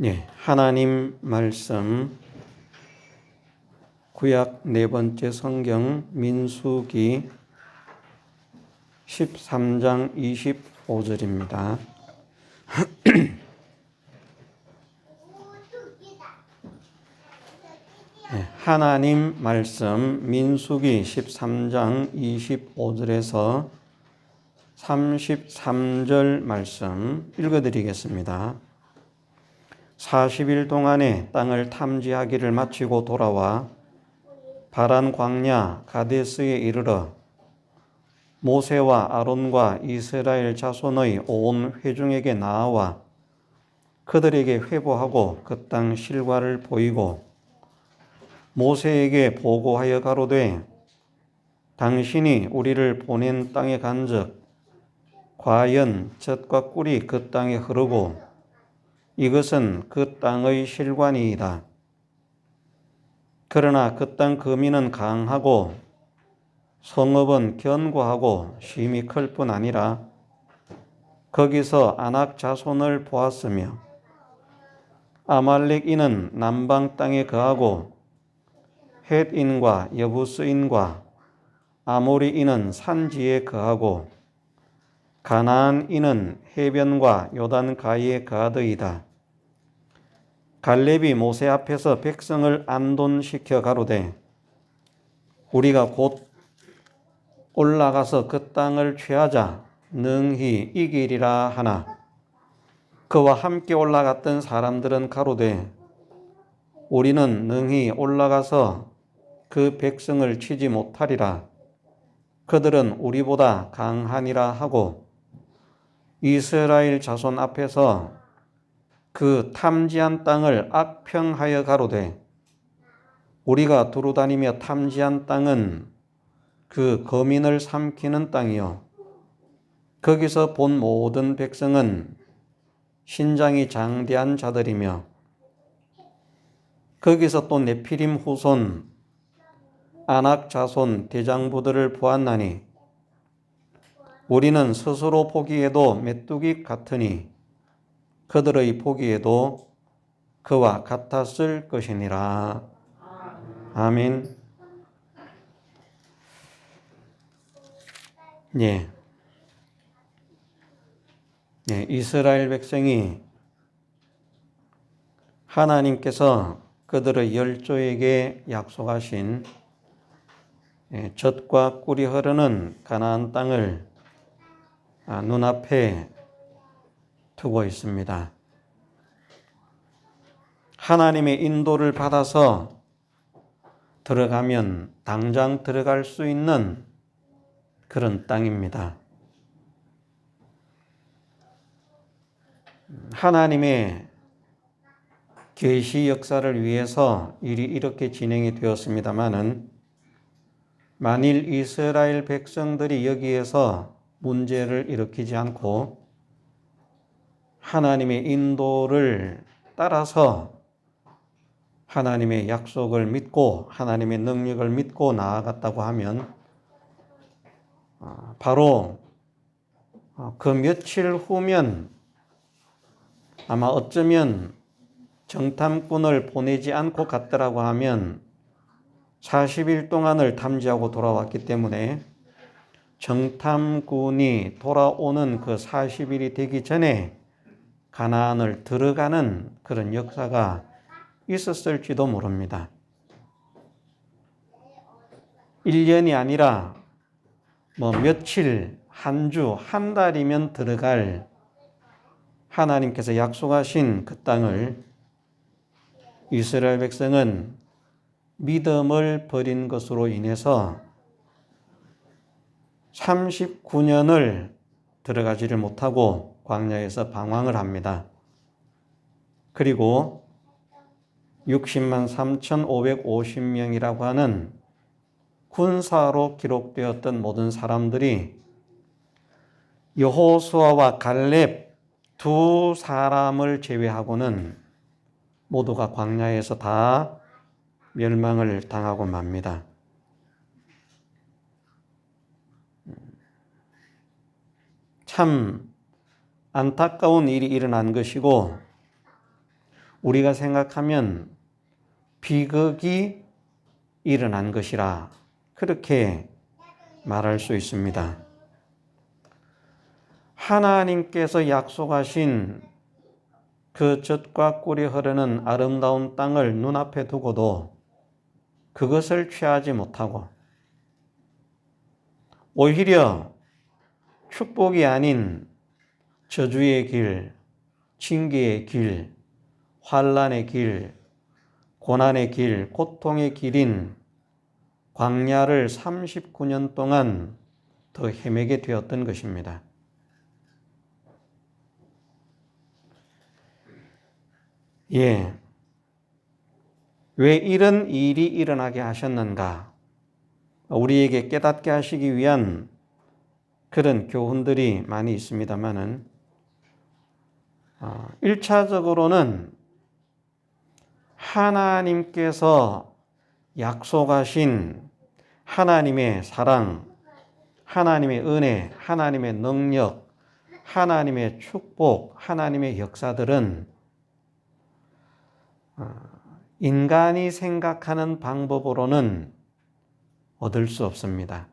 예, 하나님 말씀 구약 네 번째 성경 민수기 13장 25절입니다. 예, 하나님 말씀 민수기 13장 25절에서 33절 말씀 읽어드리겠습니다. 40일 동안에 땅을 탐지하기를 마치고 돌아와 바란 광야 가데스에 이르러 모세와 아론과 이스라엘 자손의 온 회중에게 나아와 그들에게 회보하고 그 땅 실과를 보이고 모세에게 보고하여 가로되 당신이 우리를 보낸 땅에 간즉 과연 젖과 꿀이 그 땅에 흐르고 이것은 그 땅의 실관이이다. 그러나 그 땅 거민은 강하고 성읍은 견고하고 심히 클 뿐 아니라 거기서 아낙 자손을 보았으며 아말렉인은 남방 땅에 거하고 헷인과 여부스인과 아모리인은 산지에 거하고 가나안인은 해변과 요단 가이에 거하더이다. 갈렙이 모세 앞에서 백성을 안돈시켜 가로되 우리가 곧 올라가서 그 땅을 취하자 능히 이기리라 하나 그와 함께 올라갔던 사람들은 가로되 우리는 능히 올라가서 그 백성을 치지 못하리라. 그들은 우리보다 강하니라 하고 이스라엘 자손 앞에서 그 탐지한 땅을 악평하여 가로되 우리가 두루다니며 탐지한 땅은 그 거민을 삼키는 땅이요 거기서 본 모든 백성은 신장이 장대한 자들이며 거기서 또 네피림 후손 아낙 자손 대장부들을 보았나니 우리는 스스로 보기에도 메뚜기 같으니 그들의 보기에도 그와 같았을 것이니라. 아멘. 예. 예, 이스라엘 백성이 하나님께서 그들의 열조에게 약속하신 젖과 꿀이 흐르는 가나안 땅을 눈앞에 두고 있습니다. 하나님의 인도를 받아서 들어가면 당장 들어갈 수 있는 그런 땅입니다. 하나님의 계시 역사를 위해서 일이 이렇게 진행이 되었습니다마는 만일 이스라엘 백성들이 여기에서 문제를 일으키지 않고 하나님의 인도를 따라서 하나님의 약속을 믿고 하나님의 능력을 믿고 나아갔다고 하면 바로 그 며칠 후면 아마 어쩌면 정탐꾼을 보내지 않고 갔더라고 하면 40일 동안을 탐지하고 돌아왔기 때문에 정탐꾼이 돌아오는 그 40일이 되기 전에 가나안을 들어가는 그런 역사가 있었을지도 모릅니다. 1년이 아니라 며칠, 한 주, 한 달이면 들어갈 하나님께서 약속하신 그 땅을 이스라엘 백성은 믿음을 버린 것으로 인해서 39년을 들어가지를 못하고 광야에서 방황을 합니다. 그리고 60만 3,550명이라고 하는 군사로 기록되었던 모든 사람들이 여호수아와 갈렙 두 사람을 제외하고는 모두가 광야에서 다 멸망을 당하고 맙니다. 참 안타까운 일이 일어난 것이고 우리가 생각하면 비극이 일어난 것이라 그렇게 말할 수 있습니다. 하나님께서 약속하신 그 젖과 꿀이 흐르는 아름다운 땅을 눈앞에 두고도 그것을 취하지 못하고 오히려 축복이 아닌 저주의 길, 징계의 길, 환난의 길, 고난의 길, 고통의 길인 광야를 39년 동안 더 헤매게 되었던 것입니다. 예. 왜 이런 일이 일어나게 하셨는가? 우리에게 깨닫게 하시기 위한 그런 교훈들이 많이 있습니다만은 1차적으로는 하나님께서 약속하신 하나님의 사랑, 하나님의 은혜, 하나님의 능력, 하나님의 축복, 하나님의 역사들은 인간이 생각하는 방법으로는 얻을 수 없습니다.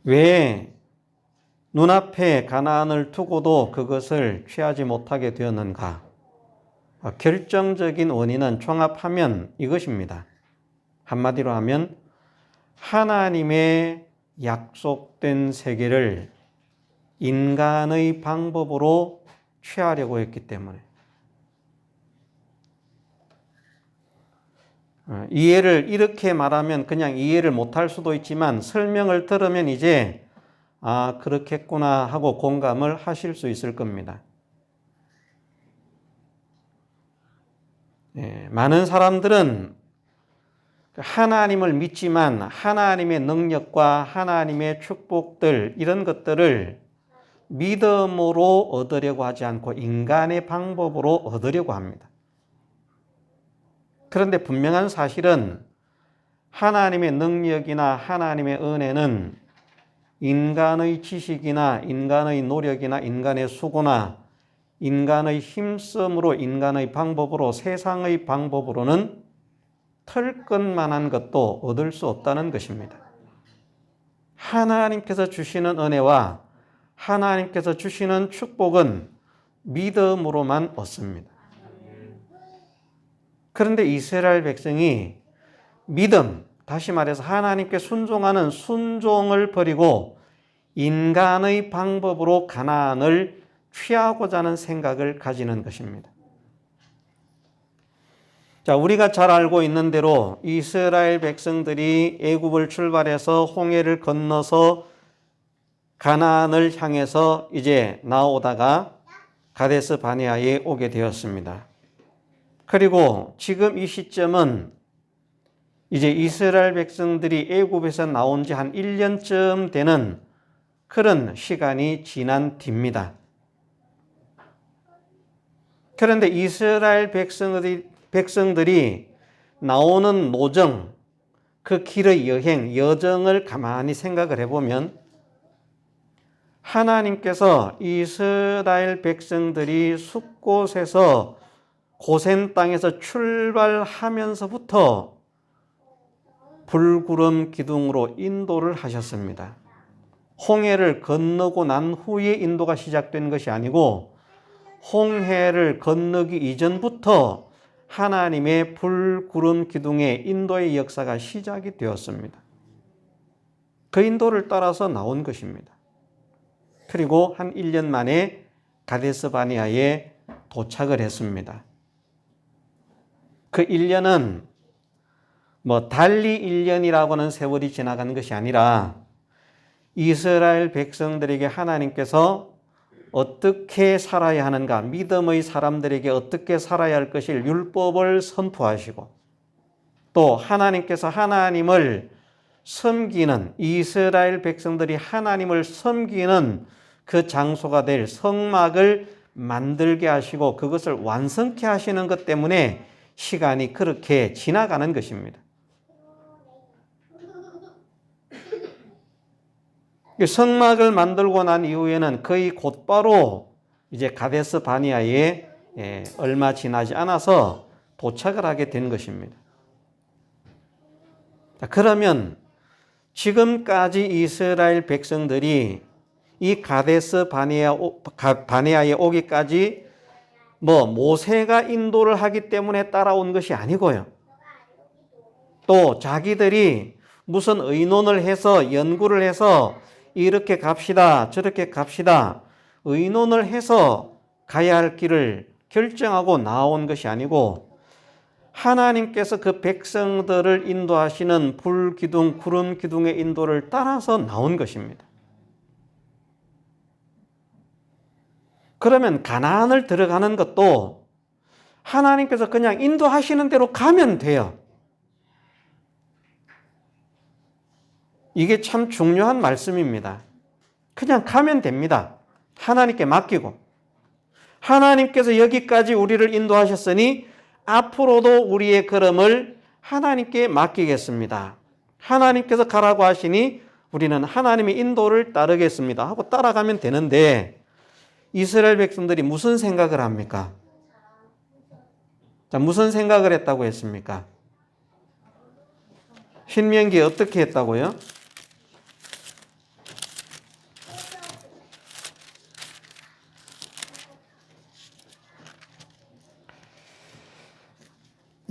왜 눈앞에 가나안을 두고도 그것을 취하지 못하게 되었는가? 결정적인 원인은 종합하면 이것입니다. 한마디로 하면 하나님의 약속된 세계를 인간의 방법으로 취하려고 했기 때문에. 이해를 이렇게 말하면 그냥 이해를 못할 수도 있지만 설명을 들으면 이제 그렇겠구나 하고 공감을 하실 수 있을 겁니다. 많은 사람들은 하나님을 믿지만 하나님의 능력과 하나님의 축복들 이런 것들을 믿음으로 얻으려고 하지 않고 인간의 방법으로 얻으려고 합니다. 그런데 분명한 사실은 하나님의 능력이나 하나님의 은혜는 인간의 지식이나 인간의 노력이나 인간의 수고나 인간의 힘쓰므로 인간의 방법으로 세상의 방법으로는 털끝만한 것도 얻을 수 없다는 것입니다. 하나님께서 주시는 은혜와 하나님께서 주시는 축복은 믿음으로만 얻습니다. 그런데 이스라엘 백성이 믿음, 다시 말해서 하나님께 순종하는 순종을 버리고 인간의 방법으로 가나안을 취하고자 하는 생각을 가지는 것입니다. 자, 우리가 잘 알고 있는 대로 이스라엘 백성들이 애굽을 출발해서 홍해를 건너서 가나안을 향해서 이제 나오다가 가데스 바네아에 오게 되었습니다. 그리고 지금 이 시점은 이제 이스라엘 백성들이 애굽에서 나온 지 한 1년쯤 되는 그런 시간이 지난 뒤입니다. 그런데 이스라엘 백성들이 나오는 노정, 그 길의 여정을 가만히 생각을 해보면 하나님께서 이스라엘 백성들이 숲곳에서 고센 땅에서 출발하면서부터 불구름 기둥으로 인도를 하셨습니다. 홍해를 건너고 난 후에 인도가 시작된 것이 아니고 홍해를 건너기 이전부터 하나님의 불구름 기둥의 인도의 역사가 시작이 되었습니다. 그 인도를 따라서 나온 것입니다. 그리고 한 1년 만에 가데스 바네아에 도착을 했습니다. 그 1년은 달리 1년이라고는 세월이 지나간 것이 아니라 이스라엘 백성들에게 하나님께서 어떻게 살아야 하는가, 믿음의 사람들에게 어떻게 살아야 할 것을 율법을 선포하시고 또 하나님께서 하나님을 섬기는 이스라엘 백성들이 하나님을 섬기는 그 장소가 될 성막을 만들게 하시고 그것을 완성케 하시는 것 때문에 시간이 그렇게 지나가는 것입니다. 성막을 만들고 난 이후에는 거의 곧바로 이제 가데스 바니아에 얼마 지나지 않아서 도착을 하게 된 것입니다. 자, 그러면 지금까지 이스라엘 백성들이 이 가데스 바네아에 오기까지 모세가 인도를 하기 때문에 따라온 것이 아니고요. 또 자기들이 무슨 의논을 해서 연구를 해서 이렇게 갑시다 저렇게 갑시다 의논을 해서 가야 할 길을 결정하고 나온 것이 아니고 하나님께서 그 백성들을 인도하시는 불기둥, 구름 기둥의 인도를 따라서 나온 것입니다. 그러면 가나안을 들어가는 것도 하나님께서 그냥 인도하시는 대로 가면 돼요. 이게 참 중요한 말씀입니다. 그냥 가면 됩니다. 하나님께 맡기고. 하나님께서 여기까지 우리를 인도하셨으니 앞으로도 우리의 걸음을 하나님께 맡기겠습니다. 하나님께서 가라고 하시니 우리는 하나님의 인도를 따르겠습니다 하고 따라가면 되는데 이스라엘 백성들이 무슨 생각을 합니까? 자, 무슨 생각을 했다고 했습니까? 신명기에 어떻게 했다고요?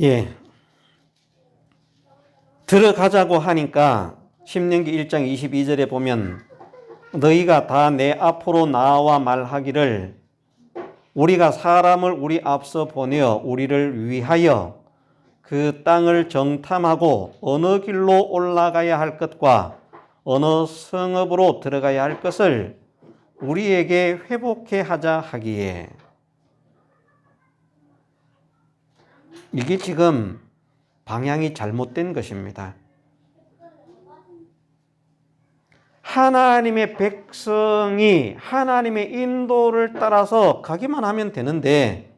예. 들어가자고 하니까 신명기 1장 22절에 보면 너희가 다 내 앞으로 나와 말하기를 우리가 사람을 우리 앞서 보내어 우리를 위하여 그 땅을 정탐하고 어느 길로 올라가야 할 것과 어느 성읍으로 들어가야 할 것을 우리에게 회복해 하자 하기에 이게 지금 방향이 잘못된 것입니다. 하나님의 백성이 하나님의 인도를 따라서 가기만 하면 되는데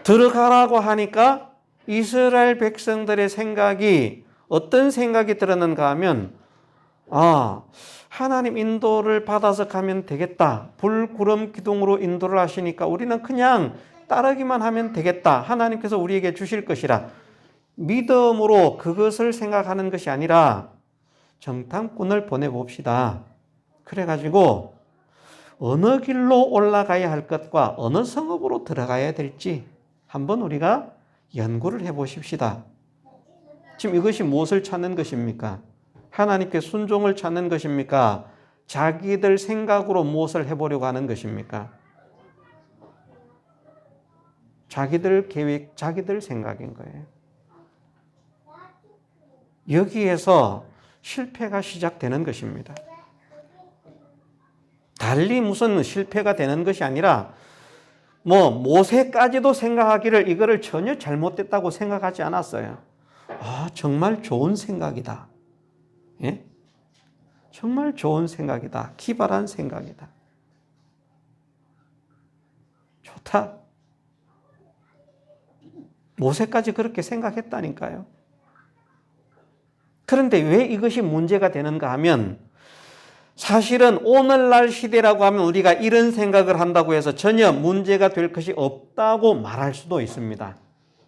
들어가라고 하니까 이스라엘 백성들의 생각이 어떤 생각이 들었는가 하면 하나님 인도를 받아서 가면 되겠다. 불, 구름, 기둥으로 인도를 하시니까 우리는 그냥 따르기만 하면 되겠다. 하나님께서 우리에게 주실 것이라. 믿음으로 그것을 생각하는 것이 아니라 정탐꾼을 보내봅시다. 그래가지고 어느 길로 올라가야 할 것과 어느 성읍으로 들어가야 될지 한번 우리가 연구를 해보십시다. 지금 이것이 무엇을 찾는 것입니까? 하나님께 순종을 찾는 것입니까? 자기들 생각으로 무엇을 해보려고 하는 것입니까? 자기들 계획, 자기들 생각인 거예요. 여기에서 실패가 시작되는 것입니다. 달리 무슨 실패가 되는 것이 아니라 모세까지도 생각하기를 이거를 전혀 잘못됐다고 생각하지 않았어요. 정말 좋은 생각이다. 예? 정말 좋은 생각이다. 기발한 생각이다. 좋다. 모세까지 그렇게 생각했다니까요. 그런데 왜 이것이 문제가 되는가 하면 사실은 오늘날 시대라고 하면 우리가 이런 생각을 한다고 해서 전혀 문제가 될 것이 없다고 말할 수도 있습니다.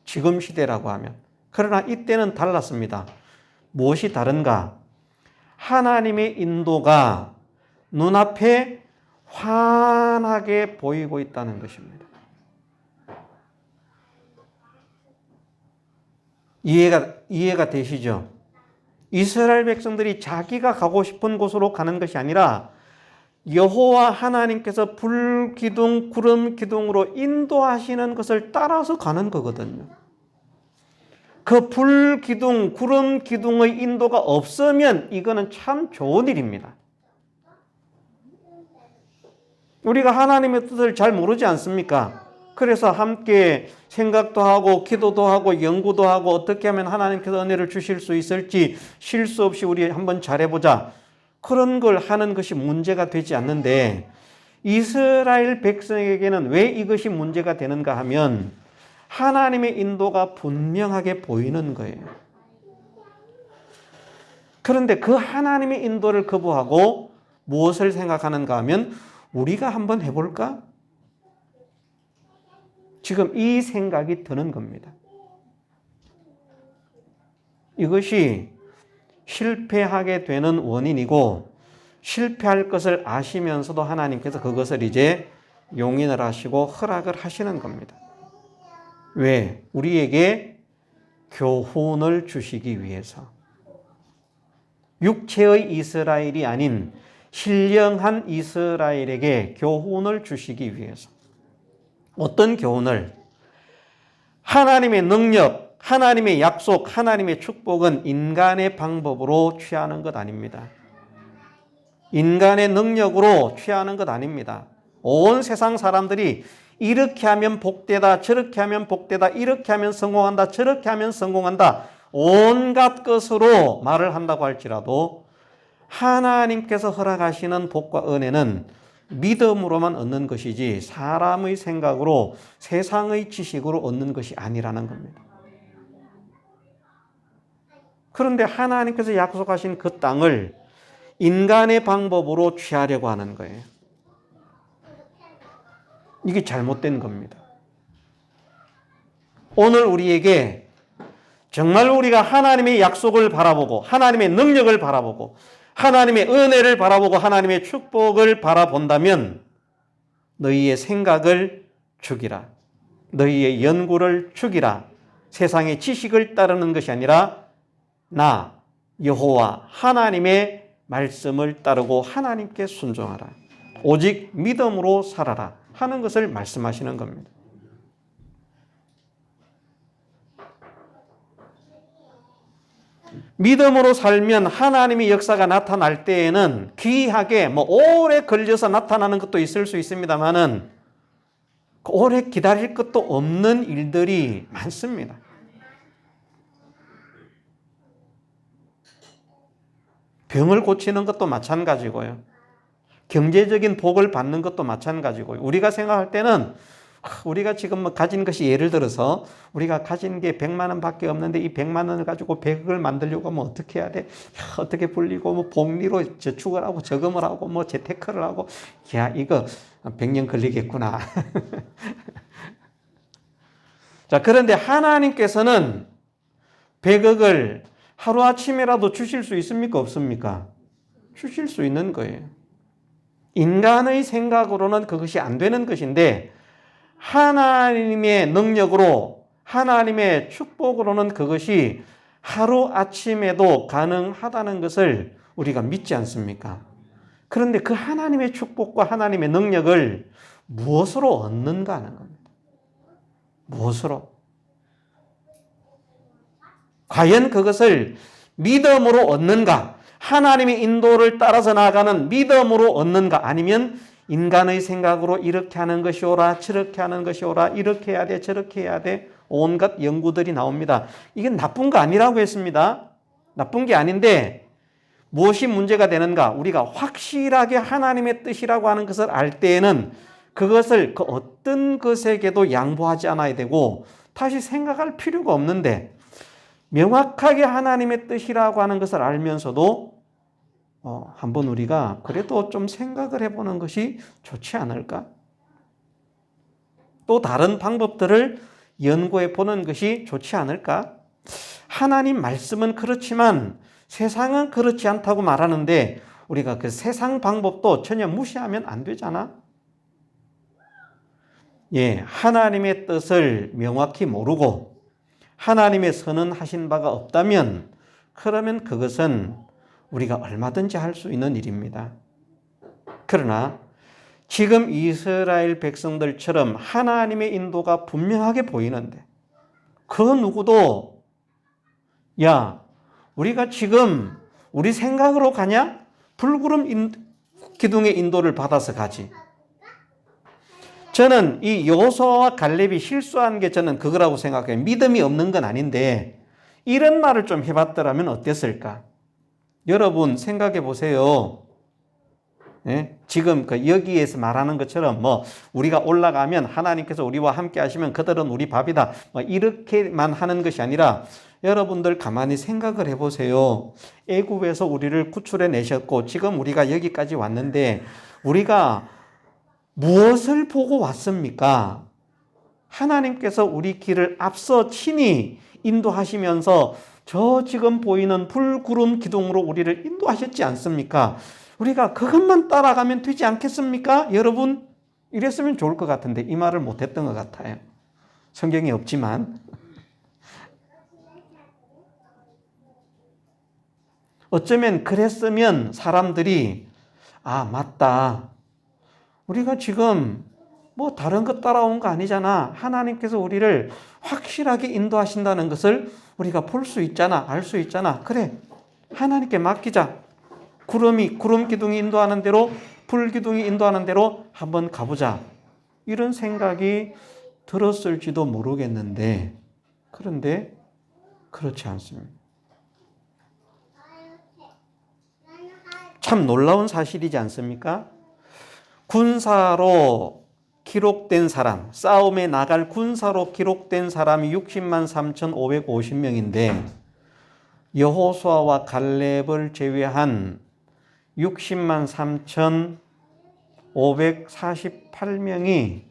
지금 시대라고 하면. 그러나 이때는 달랐습니다. 무엇이 다른가? 하나님의 인도가 눈앞에 환하게 보이고 있다는 것입니다. 이해가 되시죠? 이스라엘 백성들이 자기가 가고 싶은 곳으로 가는 것이 아니라 여호와 하나님께서 불 기둥, 구름 기둥으로 인도하시는 것을 따라서 가는 거거든요. 그 불 기둥, 구름 기둥의 인도가 없으면 이거는 참 좋은 일입니다. 우리가 하나님의 뜻을 잘 모르지 않습니까? 그래서 함께 생각도 하고 기도도 하고 연구도 하고 어떻게 하면 하나님께서 은혜를 주실 수 있을지 실수 없이 우리 한번 잘해보자. 그런 걸 하는 것이 문제가 되지 않는데 이스라엘 백성에게는 왜 이것이 문제가 되는가 하면 하나님의 인도가 분명하게 보이는 거예요. 그런데 그 하나님의 인도를 거부하고 무엇을 생각하는가 하면 우리가 한번 해볼까? 지금 이 생각이 드는 겁니다. 이것이 실패하게 되는 원인이고 실패할 것을 아시면서도 하나님께서 그것을 이제 용인을 하시고 허락을 하시는 겁니다. 왜? 우리에게 교훈을 주시기 위해서. 육체의 이스라엘이 아닌 신령한 이스라엘에게 교훈을 주시기 위해서. 어떤 교훈을? 하나님의 능력, 하나님의 약속, 하나님의 축복은 인간의 방법으로 취하는 것 아닙니다. 인간의 능력으로 취하는 것 아닙니다. 온 세상 사람들이 이렇게 하면 복되다, 저렇게 하면 복되다, 이렇게 하면 성공한다, 저렇게 하면 성공한다, 온갖 것으로 말을 한다고 할지라도 하나님께서 허락하시는 복과 은혜는 믿음으로만 얻는 것이지 사람의 생각으로 세상의 지식으로 얻는 것이 아니라는 겁니다. 그런데 하나님께서 약속하신 그 땅을 인간의 방법으로 취하려고 하는 거예요. 이게 잘못된 겁니다. 오늘 우리에게 정말 우리가 하나님의 약속을 바라보고 하나님의 능력을 바라보고 하나님의 은혜를 바라보고 하나님의 축복을 바라본다면 너희의 생각을 죽이라. 너희의 연구를 죽이라. 세상의 지식을 따르는 것이 아니라 나 여호와 하나님의 말씀을 따르고 하나님께 순종하라. 오직 믿음으로 살아라 하는 것을 말씀하시는 겁니다. 믿음으로 살면 하나님의 역사가 나타날 때에는 귀하게 오래 걸려서 나타나는 것도 있을 수 있습니다만은 오래 기다릴 것도 없는 일들이 많습니다. 병을 고치는 것도 마찬가지고요. 경제적인 복을 받는 것도 마찬가지고요. 우리가 생각할 때는 우리가 지금 가진 것이 예를 들어서 우리가 가진 게 100만 원밖에 없는데 이 100만 원을 가지고 100억을 만들려고 하면 어떻게 해야 돼? 어떻게 불리고 복리로 저축을 하고 저금을 하고 재테크를 하고 야 이거 100년 걸리겠구나. 자, 그런데 하나님께서는 100억을 하루아침에라도 주실 수 있습니까? 없습니까? 주실 수 있는 거예요. 인간의 생각으로는 그것이 안 되는 것인데 하나님의 능력으로 하나님의 축복으로는 그것이 하루아침에도 가능하다는 것을 우리가 믿지 않습니까? 그런데 그 하나님의 축복과 하나님의 능력을 무엇으로 얻는가 하는 겁니다. 무엇으로? 과연 그것을 믿음으로 얻는가? 하나님의 인도를 따라서 나아가는 믿음으로 얻는가? 아니면 인간의 생각으로 이렇게 하는 것이오라, 저렇게 하는 것이오라, 이렇게 해야 돼, 저렇게 해야 돼. 온갖 연구들이 나옵니다. 이게 나쁜 거 아니라고 했습니다. 나쁜 게 아닌데 무엇이 문제가 되는가? 우리가 확실하게 하나님의 뜻이라고 하는 것을 알 때에는 그것을 그 어떤 것에게도 양보하지 않아야 되고 다시 생각할 필요가 없는데 명확하게 하나님의 뜻이라고 하는 것을 알면서도 한번 우리가 그래도 좀 생각을 해보는 것이 좋지 않을까? 또 다른 방법들을 연구해 보는 것이 좋지 않을까? 하나님 말씀은 그렇지만 세상은 그렇지 않다고 말하는데 우리가 그 세상 방법도 전혀 무시하면 안 되잖아? 예, 하나님의 뜻을 명확히 모르고 하나님의 선언하신 바가 없다면 그러면 그것은 우리가 얼마든지 할 수 있는 일입니다. 그러나 지금 이스라엘 백성들처럼 하나님의 인도가 분명하게 보이는데 그 누구도 야 우리가 지금 우리 생각으로 가냐? 불구름 기둥의 인도를 받아서 가지. 저는 이 여호수아와 갈렙이 실수한 게 저는 그거라고 생각해요. 믿음이 없는 건 아닌데 이런 말을 좀 해봤더라면 어땠을까? 여러분 생각해 보세요. 예? 지금 여기에서 말하는 것처럼 우리가 올라가면 하나님께서 우리와 함께 하시면 그들은 우리 밥이다. 이렇게만 하는 것이 아니라 여러분들 가만히 생각을 해보세요. 애굽에서 우리를 구출해 내셨고 지금 우리가 여기까지 왔는데 우리가 무엇을 보고 왔습니까? 하나님께서 우리 길을 앞서 친히 인도하시면서 저 지금 보이는 불, 구름, 기둥으로 우리를 인도하셨지 않습니까? 우리가 그것만 따라가면 되지 않겠습니까? 여러분, 이랬으면 좋을 것 같은데 이 말을 못했던 것 같아요. 성경이 없지만. 어쩌면 그랬으면 사람들이 아, 맞다. 우리가 지금 뭐 다른 것 따라온 거 아니잖아. 하나님께서 우리를 확실하게 인도하신다는 것을 우리가 볼 수 있잖아. 알 수 있잖아. 그래. 하나님께 맡기자. 구름 기둥이 인도하는 대로, 불 기둥이 인도하는 대로 한번 가보자. 이런 생각이 들었을지도 모르겠는데, 그런데 그렇지 않습니다. 참 놀라운 사실이지 않습니까? 군사로 기록된 사람, 싸움에 나갈 군사로 기록된 사람이 60만 3,550명인데 여호수아와 갈렙을 제외한 60만 3,548명이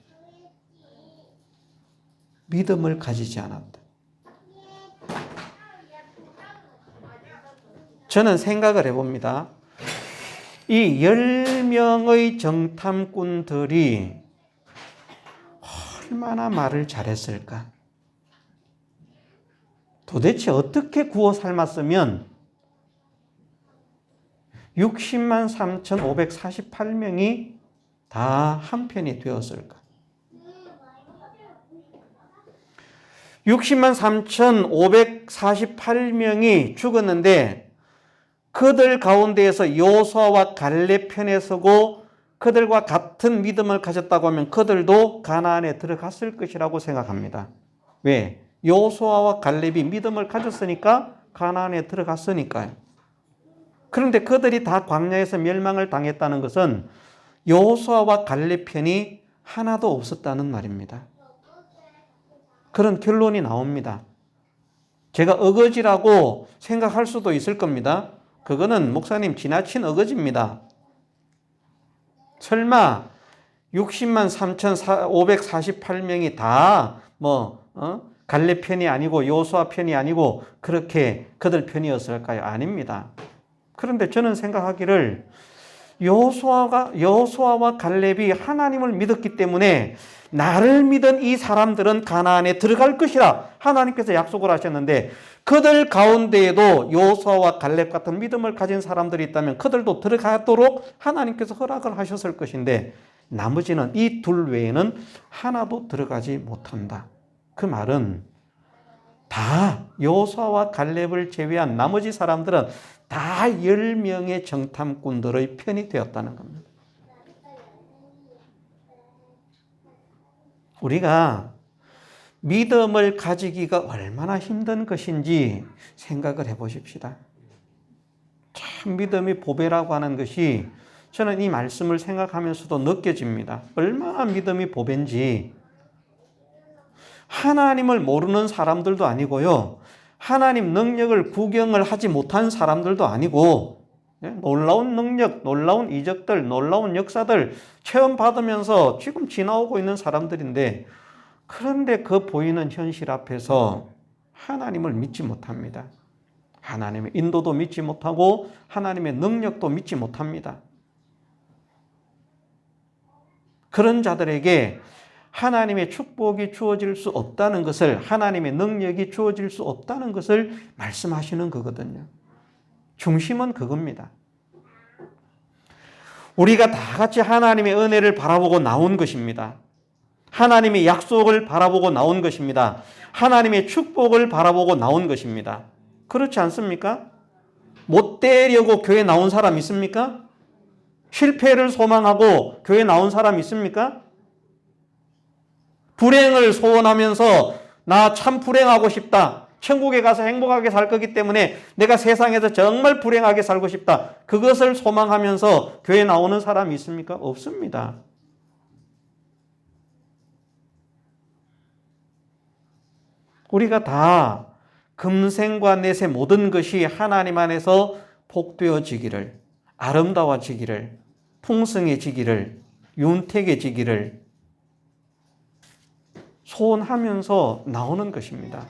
믿음을 가지지 않았다. 저는 생각을 해봅니다. 이 10명의 정탐꾼들이 얼마나 말을 잘했을까? 도대체 어떻게 구워 삶았으면 60만 3,548명이 다 한편이 되었을까? 60만 3,548명이 죽었는데 그들 가운데에서 여호수아와 갈렙 편에 서고 그들과 같은 믿음을 가졌다고 하면 그들도 가나안에 들어갔을 것이라고 생각합니다. 왜? 여호수아와 갈렙이 믿음을 가졌으니까 가나안에 들어갔으니까요. 그런데 그들이 다 광야에서 멸망을 당했다는 것은 여호수아와 갈렙 편이 하나도 없었다는 말입니다. 그런 결론이 나옵니다. 제가 어거지라고 생각할 수도 있을 겁니다. 그거는 목사님 지나친 어거지입니다. 설마 60만 3,548명이 다 갈렙 편이 아니고 여호수아 편이 아니고 그렇게 그들 편이었을까요? 아닙니다. 그런데 저는 생각하기를 여호수아와 갈렙이 하나님을 믿었기 때문에 나를 믿은 이 사람들은 가나안에 들어갈 것이라 하나님께서 약속을 하셨는데 그들 가운데에도 여호수아와 갈렙 같은 믿음을 가진 사람들이 있다면 그들도 들어가도록 하나님께서 허락을 하셨을 것인데 나머지는 이 둘 외에는 하나도 들어가지 못한다. 그 말은 다 여호수아와 갈렙을 제외한 나머지 사람들은 다 10명의 정탐꾼들의 편이 되었다는 겁니다. 우리가 믿음을 가지기가 얼마나 힘든 것인지 생각을 해보십시다. 참 믿음의 보배라고 하는 것이 저는 이 말씀을 생각하면서도 느껴집니다. 얼마나 믿음이 보배인지. 하나님을 모르는 사람들도 아니고요. 하나님 능력을 구경을 하지 못한 사람들도 아니고 놀라운 능력, 놀라운 이적들, 놀라운 역사들 체험받으면서 지금 지나오고 있는 사람들인데 그런데 그 보이는 현실 앞에서 하나님을 믿지 못합니다. 하나님의 인도도 믿지 못하고 하나님의 능력도 믿지 못합니다. 그런 자들에게 하나님의 축복이 주어질 수 없다는 것을, 하나님의 능력이 주어질 수 없다는 것을 말씀하시는 거거든요. 중심은 그겁니다. 우리가 다 같이 하나님의 은혜를 바라보고 나온 것입니다. 하나님의 약속을 바라보고 나온 것입니다. 하나님의 축복을 바라보고 나온 것입니다. 그렇지 않습니까? 못 되려고 교회 나온 사람 있습니까? 실패를 소망하고 교회 나온 사람 있습니까? 불행을 소원하면서 나 참 불행하고 싶다. 천국에 가서 행복하게 살 거기 때문에 내가 세상에서 정말 불행하게 살고 싶다. 그것을 소망하면서 교회 나오는 사람이 있습니까? 없습니다. 우리가 다 금생과 넷의 모든 것이 하나님 안에서 복되어지기를, 아름다워지기를, 풍성해지기를 윤택해지기를 소원하면서 나오는 것입니다.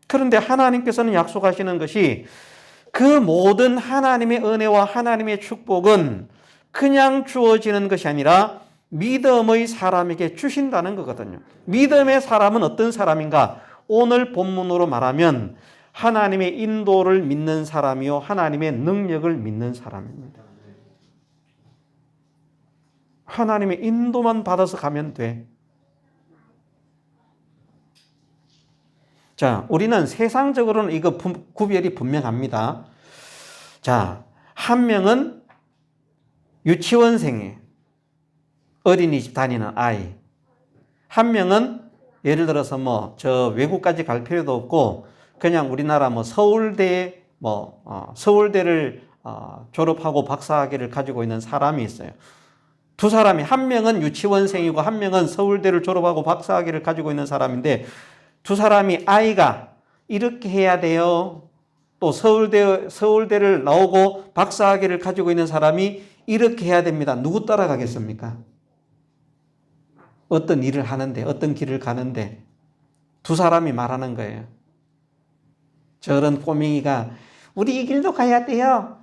그런데 하나님께서는 약속하시는 것이 그 모든 하나님의 은혜와 하나님의 축복은 그냥 주어지는 것이 아니라 믿음의 사람에게 주신다는 거거든요. 믿음의 사람은 어떤 사람인가? 오늘 본문으로 말하면 하나님의 인도를 믿는 사람이요 하나님의 능력을 믿는 사람입니다. 하나님의 인도만 받아서 가면 돼. 자, 우리는 세상적으로는 이거 구별이 분명합니다. 자, 한 명은 유치원생이에요. 어린이집 다니는 아이. 한 명은 예를 들어서 저 외국까지 갈 필요도 없고 그냥 우리나라 서울대를 졸업하고 박사학위를 가지고 있는 사람이 있어요. 두 사람이 한 명은 유치원생이고 한 명은 서울대를 졸업하고 박사학위를 가지고 있는 사람인데 두 사람이 아이가 이렇게 해야 돼요. 또 서울대를 나오고 박사학위를 가지고 있는 사람이 이렇게 해야 됩니다. 누구 따라가겠습니까? 어떤 일을 하는데, 어떤 길을 가는데 두 사람이 말하는 거예요. 저런 꼬맹이가 우리 이 길도 가야 돼요.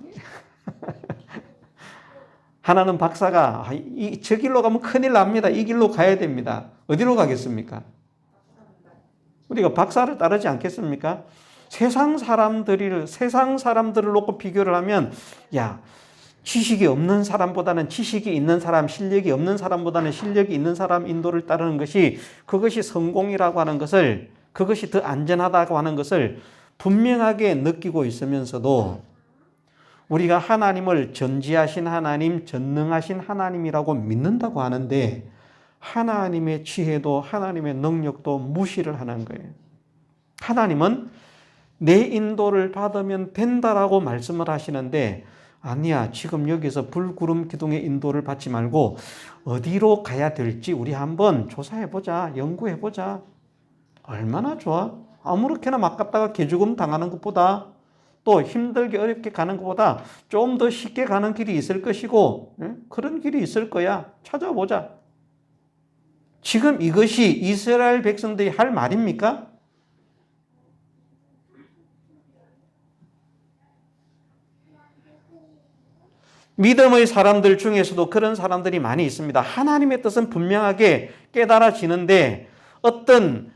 하나는 박사가 저 길로 가면 큰일 납니다. 이 길로 가야 됩니다. 어디로 가겠습니까? 우리가 박사를 따르지 않겠습니까? 세상 사람들을 놓고 비교를 하면 지식이 없는 사람보다는 지식이 있는 사람, 실력이 없는 사람보다는 실력이 있는 사람 인도를 따르는 것이 그것이 성공이라고 하는 것을, 그것이 더 안전하다고 하는 것을 분명하게 느끼고 있으면서도 우리가 하나님을 전지하신 하나님, 전능하신 하나님이라고 믿는다고 하는데 하나님의 지혜도 하나님의 능력도 무시를 하는 거예요. 하나님은 내 인도를 받으면 된다라고 말씀을 하시는데 아니야, 지금 여기서 불구름 기둥의 인도를 받지 말고 어디로 가야 될지 우리 한번 조사해보자, 연구해보자. 얼마나 좋아? 아무렇게나 막 갔다가 개죽음 당하는 것보다 또 힘들게 어렵게 가는 것보다 좀 더 쉽게 가는 길이 있을 것이고 그런 길이 있을 거야. 찾아보자. 지금 이것이 이스라엘 백성들이 할 말입니까? 믿음의 사람들 중에서도 그런 사람들이 많이 있습니다. 하나님의 뜻은 분명하게 깨달아지는데 어떤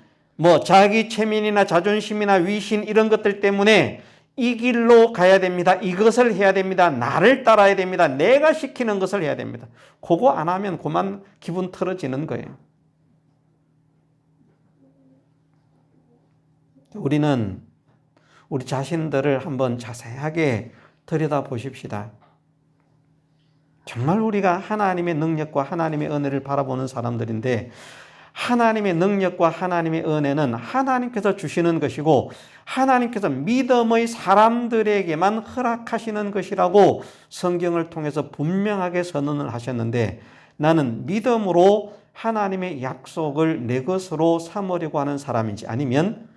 자기 체면이나 자존심이나 위신 이런 것들 때문에 이 길로 가야 됩니다. 이것을 해야 됩니다. 나를 따라야 됩니다. 내가 시키는 것을 해야 됩니다. 그거 안 하면 그만 기분 틀어지는 거예요. 우리는 우리 자신들을 한번 자세하게 들여다보십시다. 정말 우리가 하나님의 능력과 하나님의 은혜를 바라보는 사람들인데 하나님의 능력과 하나님의 은혜는 하나님께서 주시는 것이고 하나님께서 믿음의 사람들에게만 허락하시는 것이라고 성경을 통해서 분명하게 선언을 하셨는데 나는 믿음으로 하나님의 약속을 내 것으로 삼으려고 하는 사람인지 아니면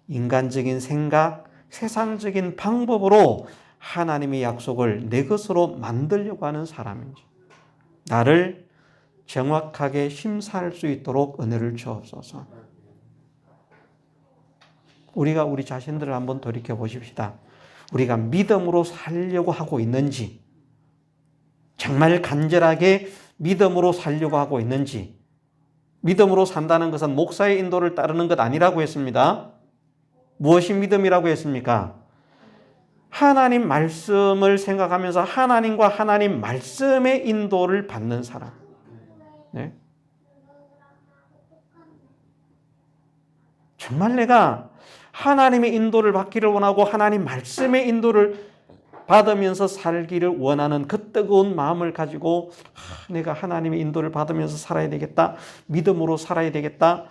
인간적인 생각, 세상적인 방법으로 하나님의 약속을 내 것으로 만들려고 하는 사람인지 나를 정확하게 심사할 수 있도록 은혜를 주옵소서. 우리가 우리 자신들을 한번 돌이켜 보십시다. 우리가 믿음으로 살려고 하고 있는지, 정말 간절하게 믿음으로 살려고 하고 있는지, 믿음으로 산다는 것은 목사의 인도를 따르는 것 아니라고 했습니다. 무엇이 믿음이라고 했습니까? 하나님 말씀을 생각하면서 하나님과 하나님 말씀의 인도를 받는 사람. 네? 정말 내가 하나님의 인도를 받기를 원하고 하나님 말씀의 인도를 받으면서 살기를 원하는 그 뜨거운 마음을 가지고 내가 하나님의 인도를 받으면서 살아야 되겠다. 믿음으로 살아야 되겠다.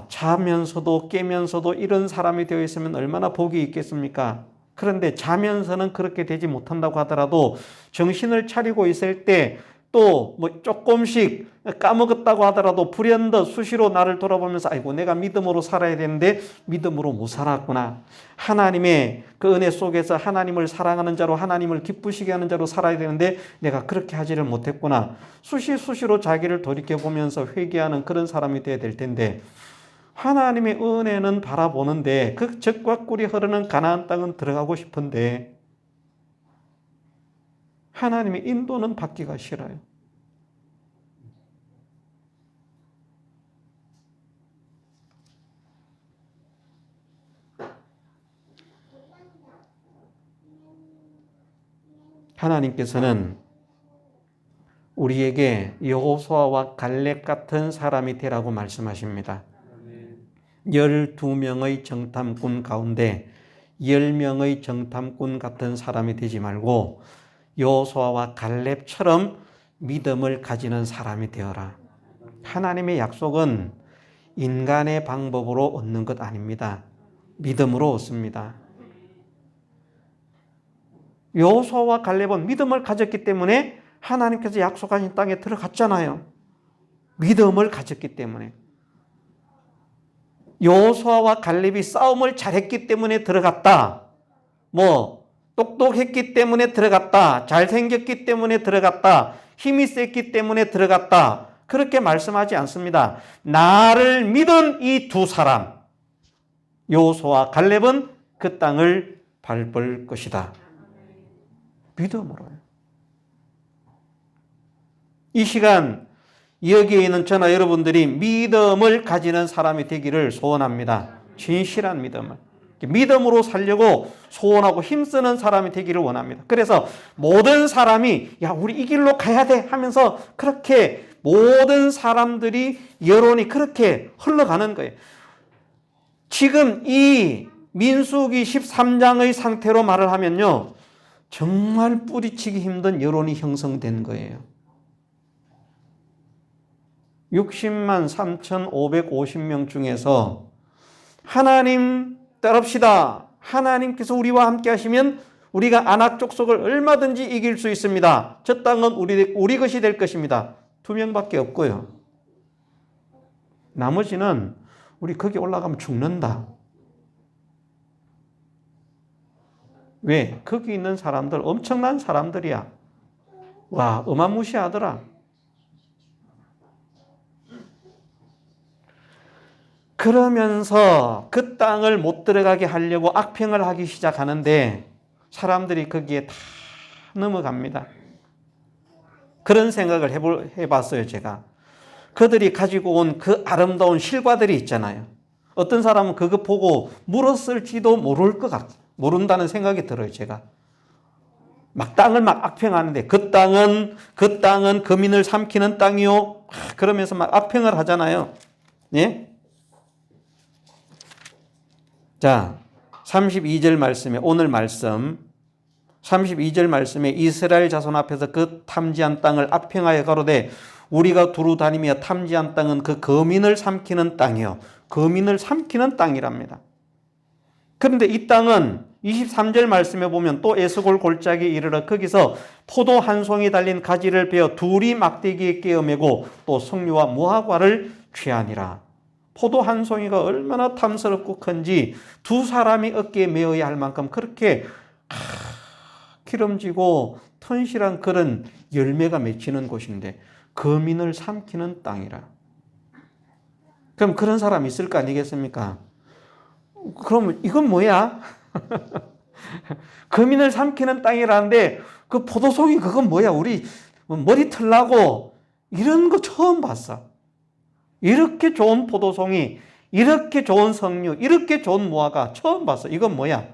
자면서도 깨면서도 이런 사람이 되어 있으면 얼마나 복이 있겠습니까? 그런데 자면서는 그렇게 되지 못한다고 하더라도 정신을 차리고 있을 때 또 뭐 조금씩 까먹었다고 하더라도 불현듯 수시로 나를 돌아보면서 아이고 내가 믿음으로 살아야 되는데 믿음으로 못 살았구나. 하나님의 그 은혜 속에서 하나님을 사랑하는 자로 하나님을 기쁘시게 하는 자로 살아야 되는데 내가 그렇게 하지를 못했구나. 수시로 자기를 돌이켜보면서 회개하는 그런 사람이 되어야 될 텐데 하나님의 은혜는 바라보는데 그 젖과 꿀이 흐르는 가나안 땅은 들어가고 싶은데 하나님의 인도는 받기가 싫어요. 하나님께서는 우리에게 여호수아와 갈렙 같은 사람이 되라고 말씀하십니다. 12명의 정탐꾼 가운데 10명의 정탐꾼 같은 사람이 되지 말고 여호수아와 갈렙처럼 믿음을 가지는 사람이 되어라. 하나님의 약속은 인간의 방법으로 얻는 것 아닙니다. 믿음으로 얻습니다. 여호수아와 갈렙은 믿음을 가졌기 때문에 하나님께서 약속하신 땅에 들어갔잖아요. 믿음을 가졌기 때문에. 여호수아와 갈렙이 싸움을 잘했기 때문에 들어갔다. 똑똑했기 때문에 들어갔다. 잘생겼기 때문에 들어갔다. 힘이 셌기 때문에 들어갔다. 그렇게 말씀하지 않습니다. 나를 믿은 이 두 사람, 여호수아와 갈렙은 그 땅을 밟을 것이다. 믿음으로요. 이 시간 여기에 있는 저나 여러분들이 믿음을 가지는 사람이 되기를 소원합니다. 진실한 믿음을. 믿음으로 살려고 소원하고 힘쓰는 사람이 되기를 원합니다. 그래서 모든 사람이 야 우리 이 길로 가야 돼 하면서 그렇게 모든 사람들이 여론이 그렇게 흘러가는 거예요. 지금 이 민수기 13장의 상태로 말을 하면요. 정말 뿌리치기 힘든 여론이 형성된 거예요. 60만 3,550명 중에서 하나님 따릅시다. 하나님께서 우리와 함께 하시면 우리가 아낙 족속을 얼마든지 이길 수 있습니다. 저 땅은 우리 것이 될 것입니다. 2명밖에 없고요. 나머지는 우리 거기 올라가면 죽는다. 왜? 거기 있는 사람들 엄청난 사람들이야. 와, 어마무시하더라. 그러면서 그 땅을 못 들어가게 하려고 악평을 하기 시작하는데 사람들이 거기에 다 넘어갑니다. 그런 생각을 해봤어요, 제가. 그들이 가지고 온 그 아름다운 실과들이 있잖아요. 어떤 사람은 그거 보고 물었을지도 모른다는 생각이 들어요, 제가. 땅을 악평하는데 그 땅은 거민을 삼키는 땅이요. 그러면서 악평을 하잖아요. 예? 자, 32절 말씀에 오늘 말씀 32절 말씀에 이스라엘 자손 앞에서 그 탐지한 땅을 악평하여 가로되 우리가 두루 다니며 탐지한 땅은 그 거민을 삼키는 땅이요. 거민을 삼키는 땅이랍니다. 그런데 이 땅은 23절 말씀에 보면 또 에스골 골짜기에 이르러 거기서 포도 한 송이 달린 가지를 베어 둘이 막대기에 깨어매고 또 석류와 무화과를 취하니라. 포도 한 송이가 얼마나 탐스럽고 큰지 두 사람이 어깨에 메어야 할 만큼 그렇게 기름지고 튼실한 그런 열매가 맺히는 곳인데 거민을 삼키는 땅이라. 그럼 그런 사람이 있을 거 아니겠습니까? 그럼 이건 뭐야? 거민을 삼키는 땅이라는데 그 포도송이 그건 뭐야? 우리 머리 털나고 이런 거 처음 봤어. 이렇게 좋은 포도송이, 이렇게 좋은 석류, 이렇게 좋은 무화과 처음 봤어. 이건 뭐야?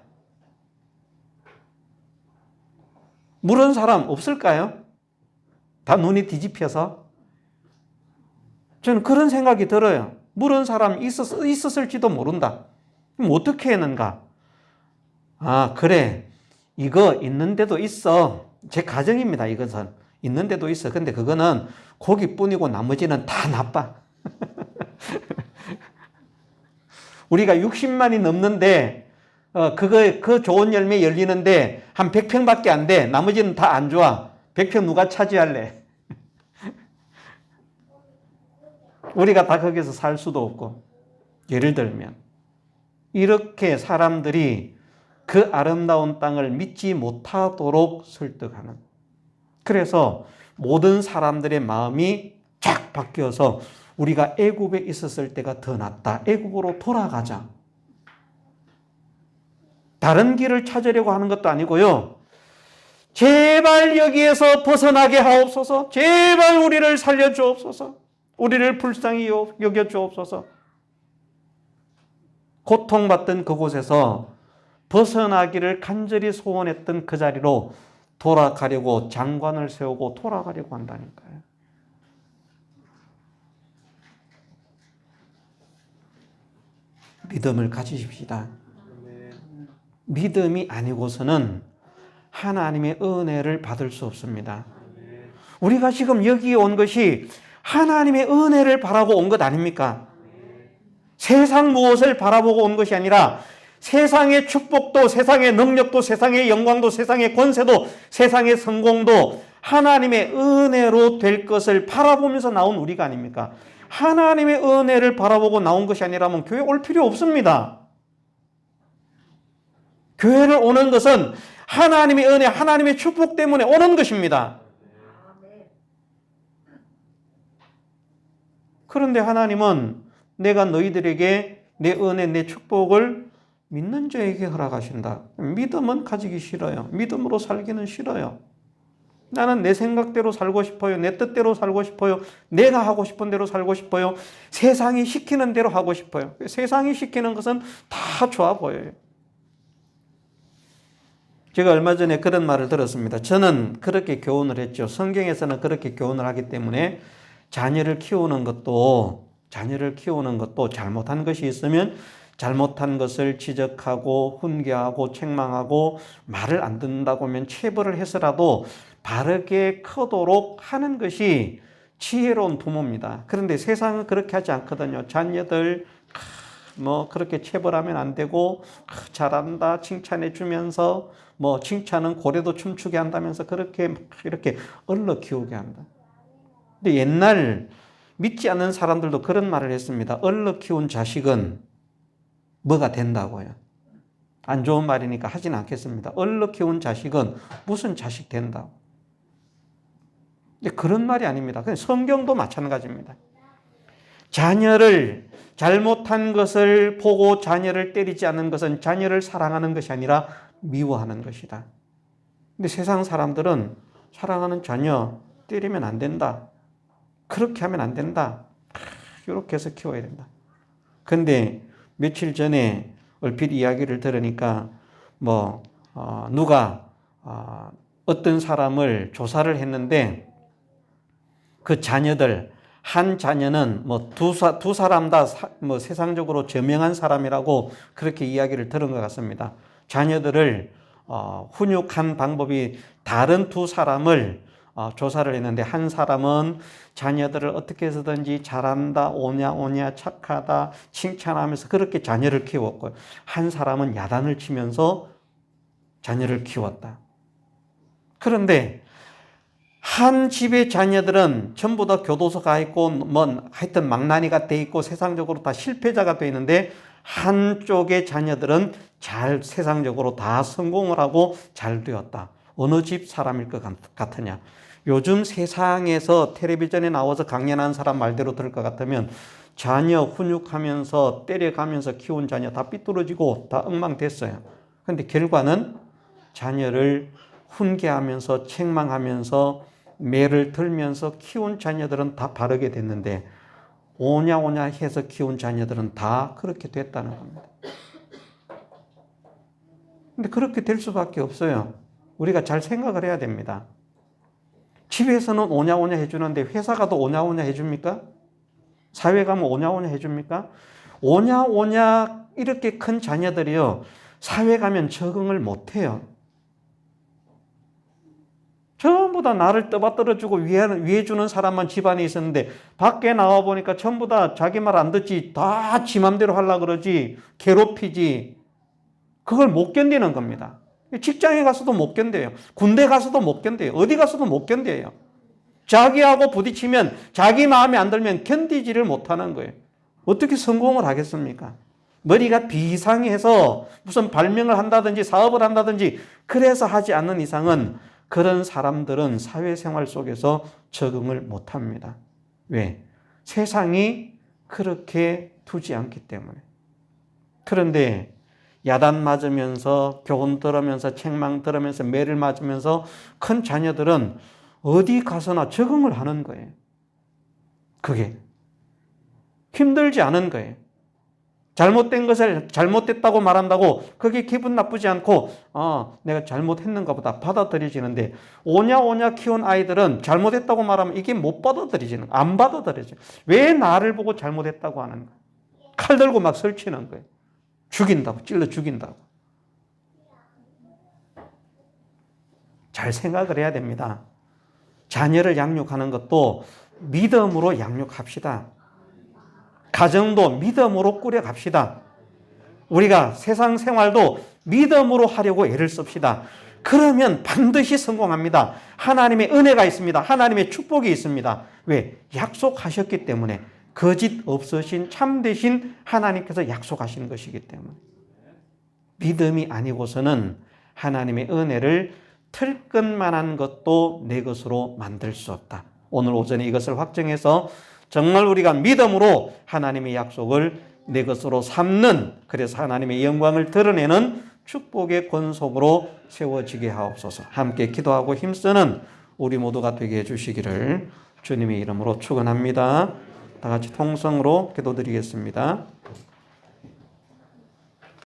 물은 사람 없을까요? 다 눈이 뒤집혀서? 저는 그런 생각이 들어요. 물은 사람 있었을지도 모른다. 그럼 어떻게 했는가? 아, 그래. 이거 있는데도 있어. 제 가정입니다, 이것은. 있는데도 있어. 근데 그거는 고기뿐이고 나머지는 다 나빠. 우리가 60만이 넘는데 그 좋은 열매 열리는데 한 100평밖에 안 돼. 나머지는 다 안 좋아. 100평 누가 차지할래? 우리가 다 거기서 살 수도 없고. 예를 들면 이렇게 사람들이 그 아름다운 땅을 믿지 못하도록 설득하는. 그래서 모든 사람들의 마음이 쫙 바뀌어서 우리가 애굽에 있었을 때가 더 낫다. 애굽으로 돌아가자. 다른 길을 찾으려고 하는 것도 아니고요. 제발 여기에서 벗어나게 하옵소서. 제발 우리를 살려주옵소서. 우리를 불쌍히 여겨주옵소서. 고통받던 그곳에서 벗어나기를 간절히 소원했던 그 자리로 돌아가려고 장관을 세우고 돌아가려고 한다니까요. 믿음을 가지십시다. 믿음이 아니고서는 하나님의 은혜를 받을 수 없습니다. 우리가 지금 여기에 온 것이 하나님의 은혜를 바라고 온 것 아닙니까? 세상 무엇을 바라보고 온 것이 아니라 세상의 축복도, 세상의 능력도, 세상의 영광도, 세상의 권세도, 세상의 성공도 하나님의 은혜로 될 것을 바라보면서 나온 우리가 아닙니까? 하나님의 은혜를 바라보고 나온 것이 아니라면 교회 올 필요 없습니다. 교회를 오는 것은 하나님의 은혜, 하나님의 축복 때문에 오는 것입니다. 그런데 하나님은 내가 너희들에게 내 은혜, 내 축복을 믿는 자에게 허락하신다. 믿음은 가지기 싫어요. 믿음으로 살기는 싫어요. 나는 내 생각대로 살고 싶어요. 내 뜻대로 살고 싶어요. 내가 하고 싶은 대로 살고 싶어요. 세상이 시키는 대로 하고 싶어요. 세상이 시키는 것은 다 좋아 보여요. 제가 얼마 전에 그런 말을 들었습니다. 저는 그렇게 교훈을 했죠. 성경에서는 그렇게 교훈을 하기 때문에 자녀를 키우는 것도 잘못한 것이 있으면 잘못한 것을 지적하고 훈계하고 책망하고 말을 안 듣는다고 하면 체벌을 해서라도 바르게 크도록 하는 것이 지혜로운 부모입니다. 그런데 세상은 그렇게 하지 않거든요. 자녀들 그렇게 체벌하면 안 되고 잘한다 칭찬해 주면서 칭찬은 고래도 춤추게 한다면서 그렇게 이렇게 얼러 키우게 한다. 근데 옛날 믿지 않는 사람들도 그런 말을 했습니다. 얼러 키운 자식은 뭐가 된다고요? 안 좋은 말이니까 하진 않겠습니다. 얼러 키운 자식은 무슨 자식 된다고. 근데 그런 말이 아닙니다. 성경도 마찬가지입니다. 자녀를 잘못한 것을 보고 자녀를 때리지 않는 것은 자녀를 사랑하는 것이 아니라 미워하는 것이다. 근데 세상 사람들은 사랑하는 자녀 때리면 안 된다. 그렇게 하면 안 된다. 이렇게 해서 키워야 된다. 근데 며칠 전에 얼핏 이야기를 들으니까 누가 어떤 사람을 조사를 했는데 그 자녀들 한 자녀는 두 사람 다 세상적으로 저명한 사람이라고 그렇게 이야기를 들은 것 같습니다. 자녀들을 훈육한 방법이 다른 두 사람을 조사를 했는데 한 사람은 자녀들을 어떻게 해서든지 잘한다, 오냐 착하다 칭찬하면서 그렇게 자녀를 키웠고요. 한 사람은 야단을 치면서 자녀를 키웠다. 그런데 한 집의 자녀들은 전부 다 교도소 가 있고 하여튼 망나니가 돼 있고 세상적으로 다 실패자가 돼 있는데 한쪽의 자녀들은 세상적으로 다 성공을 하고 잘 되었다. 어느 집 사람일 것 같으냐? 요즘 세상에서 텔레비전에 나와서 강연하는 사람 말대로 들을 것 같으면 자녀 훈육하면서 때려가면서 키운 자녀 다 삐뚤어지고 다 엉망됐어요. 그런데 결과는 자녀를 훈계하면서 책망하면서 매를 들면서 키운 자녀들은 다 바르게 됐는데 오냐 해서 키운 자녀들은 다 그렇게 됐다는 겁니다. 근데 그렇게 될 수밖에 없어요. 우리가 잘 생각을 해야 됩니다. 집에서는 오냐 해주는데 회사 가도 오냐 해줍니까? 사회 가면 오냐 해줍니까? 오냐 이렇게 큰 자녀들이요. 사회 가면 적응을 못해요. 전부 다 나를 떠받들어주고 위해주는 사람만 집안에 있었는데 밖에 나와보니까 전부 다 자기 말 안 듣지 다 지 맘대로 하려고 그러지 괴롭히지 그걸 못 견디는 겁니다. 직장에 가서도 못 견뎌요. 군대 가서도 못 견뎌요. 어디 가서도 못 견뎌요. 자기하고 부딪히면 자기 마음에 안 들면 견디지를 못하는 거예요. 어떻게 성공을 하겠습니까? 머리가 비상해서 무슨 발명을 한다든지 사업을 한다든지 그래서 하지 않는 이상은 그런 사람들은 사회생활 속에서 적응을 못합니다. 왜? 세상이 그렇게 두지 않기 때문에. 그런데 야단 맞으면서 교훈 들으면서 책망 들으면서 매를 맞으면서 큰 자녀들은 어디 가서나 적응을 하는 거예요. 그게 힘들지 않은 거예요. 잘못된 것을 잘못됐다고 말한다고 그게 기분 나쁘지 않고 내가 잘못했는가 보다 받아들여지는데 오냐 키운 아이들은 잘못했다고 말하면 이게 못 받아들여지는 거예요. 안 받아들여져요. 왜 나를 보고 잘못했다고 하는 거예요. 칼 들고 막 설치는 거예요. 죽인다고 찔러 죽인다고. 잘 생각을 해야 됩니다. 자녀를 양육하는 것도 믿음으로 양육합시다. 가정도 믿음으로 꾸려갑시다. 우리가 세상 생활도 믿음으로 하려고 애를 씁시다. 그러면 반드시 성공합니다. 하나님의 은혜가 있습니다. 하나님의 축복이 있습니다. 왜? 약속하셨기 때문에. 거짓 없으신 참되신 하나님께서 약속하신 것이기 때문에. 믿음이 아니고서는 하나님의 은혜를 틀끝만한 것도 내 것으로 만들 수 없다. 오늘 오전에 이것을 확정해서 정말 우리가 믿음으로 하나님의 약속을 내 것으로 삼는, 그래서 하나님의 영광을 드러내는 축복의 권속으로 세워지게 하옵소서. 함께 기도하고 힘쓰는 우리 모두가 되게 해주시기를 주님의 이름으로 축원합니다. 다 같이 통성으로 기도드리겠습니다.